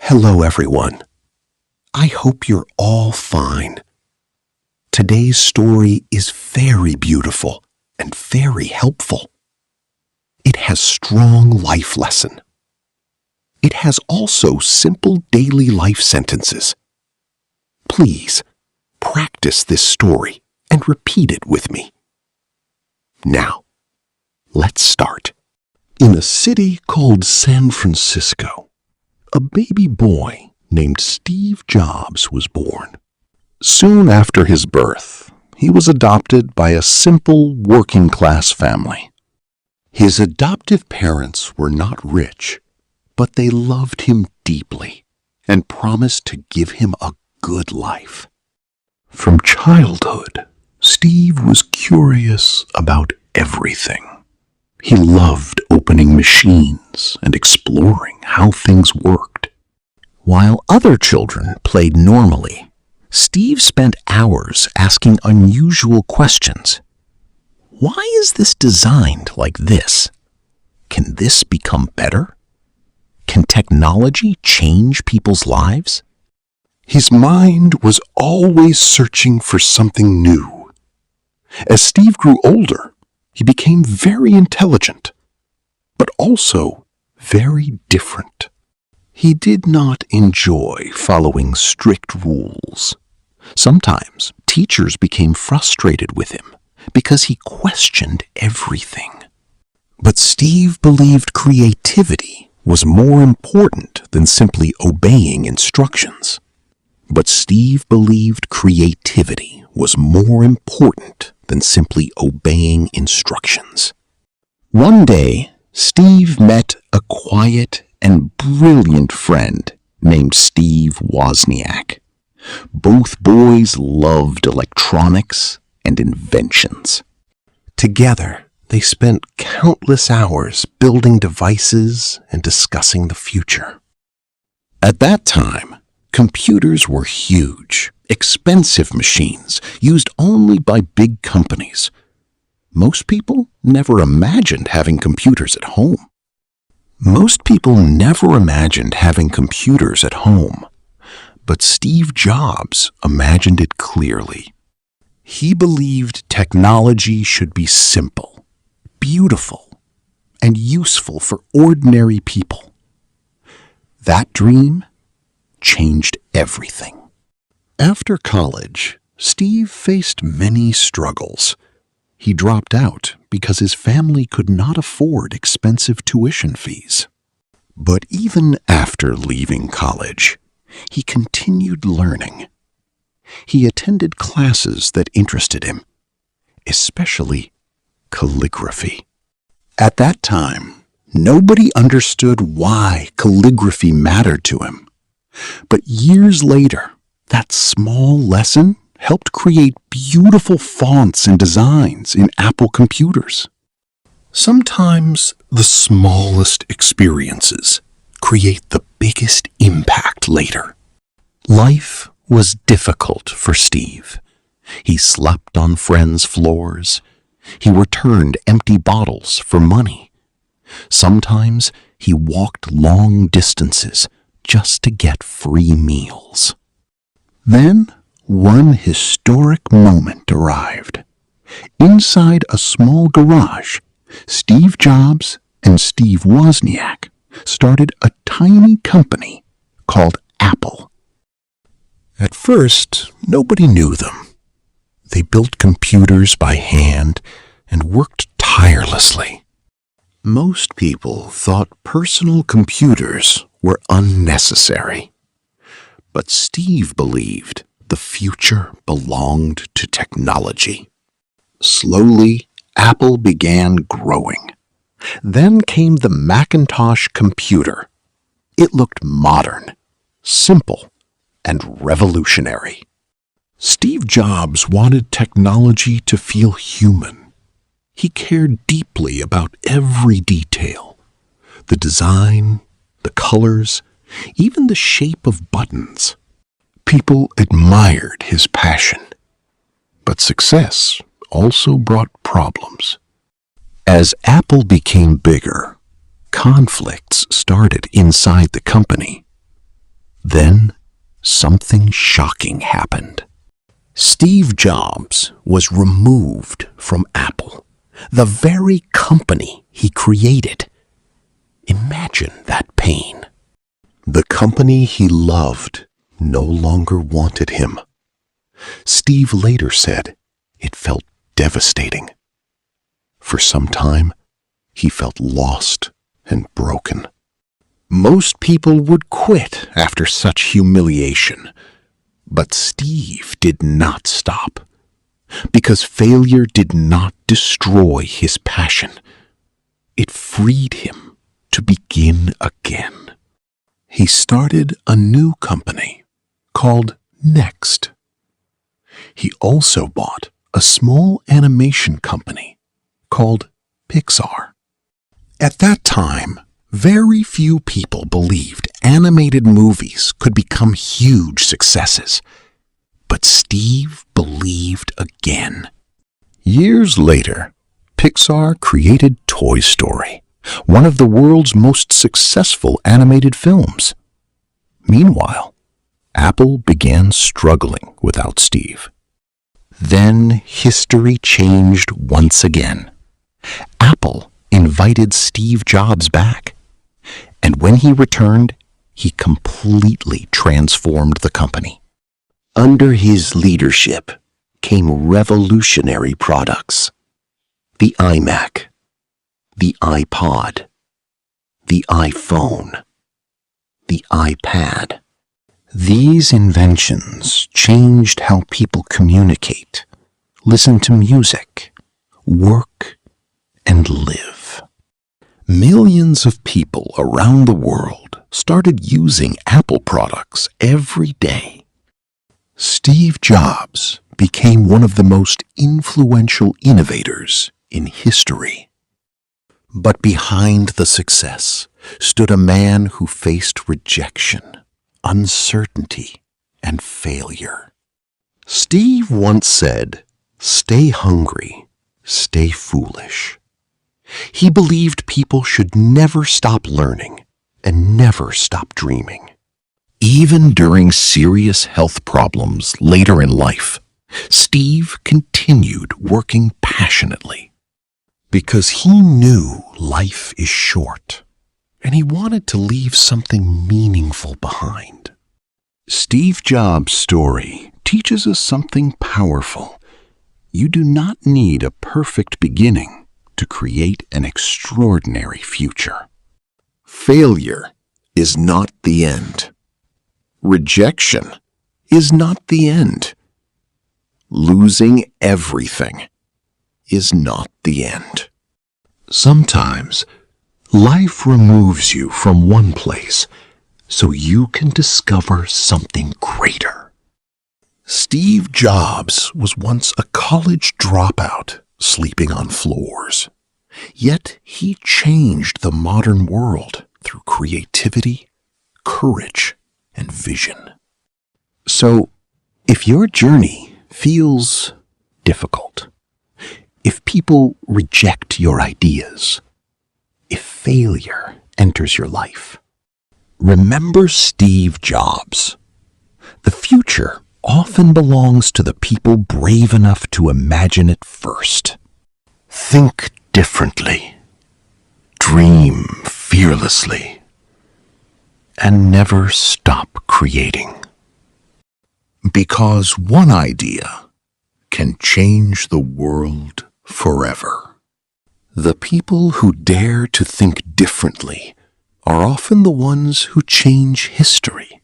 Hello, everyone. I hope you're all fine. Today's story is very beautiful and very helpful. It has strong life lesson. It has also simple daily life sentences. Please practice this story and repeat it with me. Now, let's start. In a city called San Francisco, a baby boy named Steve Jobs was born. Soon after his birth, he was adopted by a simple working-class family. His adoptive parents were not rich, but they loved him deeply and promised to give him a good life. From childhood, Steve was curious about everything. He loved opening machines and exploring how things worked. While other children played normally, Steve spent hours asking unusual questions. Why is this designed like this? Can this become better? Can technology change people's lives? His mind was always searching for something new. As Steve grew older, he became very intelligent, but also very different. He did not enjoy following strict rules. Sometimes teachers became frustrated with him because he questioned everything. But Steve believed creativity was more important than simply obeying instructions. But Steve believed creativity was more important than simply obeying instructions. One day, Steve met a quiet and brilliant friend named Steve Wozniak. Both boys loved electronics and inventions. Together, they spent countless hours building devices and discussing the future. At that time, computers were huge, expensive machines used only by big companies. Most people never imagined having computers at home. But Steve Jobs imagined it clearly. He believed technology should be simple, beautiful, and useful for ordinary people. That dream changed everything. After college, Steve faced many struggles. He dropped out because his family could not afford expensive tuition fees. But even after leaving college, he continued learning. He attended classes that interested him, especially calligraphy. At that time, nobody understood why calligraphy mattered to him. But years later, that small lesson helped create beautiful fonts and designs in Apple computers. Sometimes the smallest experiences create the biggest impact later. Life was difficult for Steve. He slept on friends' floors. He returned empty bottles for money. Sometimes he walked long distances just to get free meals. Then, one historic moment arrived. Inside a small garage, Steve Jobs and Steve Wozniak started a tiny company called Apple. At first, nobody knew them. They built computers by hand and worked tirelessly. Most people thought personal computers were unnecessary. But Steve believed the future belonged to technology. Slowly, Apple began growing. Then came the Macintosh computer. It looked modern, simple, and revolutionary. Steve Jobs wanted technology to feel human. He cared deeply about every detail: the design, the colors, even the shape of buttons. People admired his passion. But success also brought problems. As Apple became bigger, conflicts started inside the company. Then, something shocking happened. Steve Jobs was removed from Apple, the very company he created. Imagine that pain. The company he loved no longer wanted him. Steve later said it felt devastating. For some time, he felt lost and broken. Most people would quit after such humiliation. But Steve did not stop, because failure did not destroy his passion. It freed him to begin again. He started a new company called Next. He also bought a small animation company called Pixar. At that time, very few people believed animated movies could become huge successes. But Steve believed again. Years later, Pixar created Toy Story, one of the world's most successful animated films. Meanwhile, Apple began struggling without Steve. Then history changed once again. Apple invited Steve Jobs back. And when he returned, he completely transformed the company. Under his leadership came revolutionary products. The iMac, the iPod, the iPhone, the iPad. These inventions changed how people communicate, listen to music, work, and live. Millions of people around the world started using Apple products every day. Steve Jobs became one of the most influential innovators in history. But behind the success stood a man who faced rejection, uncertainty, and failure. Steve once said, "Stay hungry, stay foolish." He believed people should never stop learning and never stop dreaming. Even during serious health problems later in life, Steve continued working passionately because he knew life is short and he wanted to leave something meaningful behind. Steve Jobs' story teaches us something powerful. You do not need a perfect beginning to create an extraordinary future. Failure is not the end. Rejection is not the end. Losing everything is not the end. Sometimes life removes you from one place so you can discover something greater. Steve Jobs was once a college dropout sleeping on floors. Yet he changed the modern world through creativity, courage, and vision. So, if your journey feels difficult, if people reject your ideas, if failure enters your life, remember Steve Jobs. The future often belongs to the people brave enough to imagine it first. Think differently, dream fearlessly, and never stop creating. Because one idea can change the world forever. The people who dare to think differently are often the ones who change history.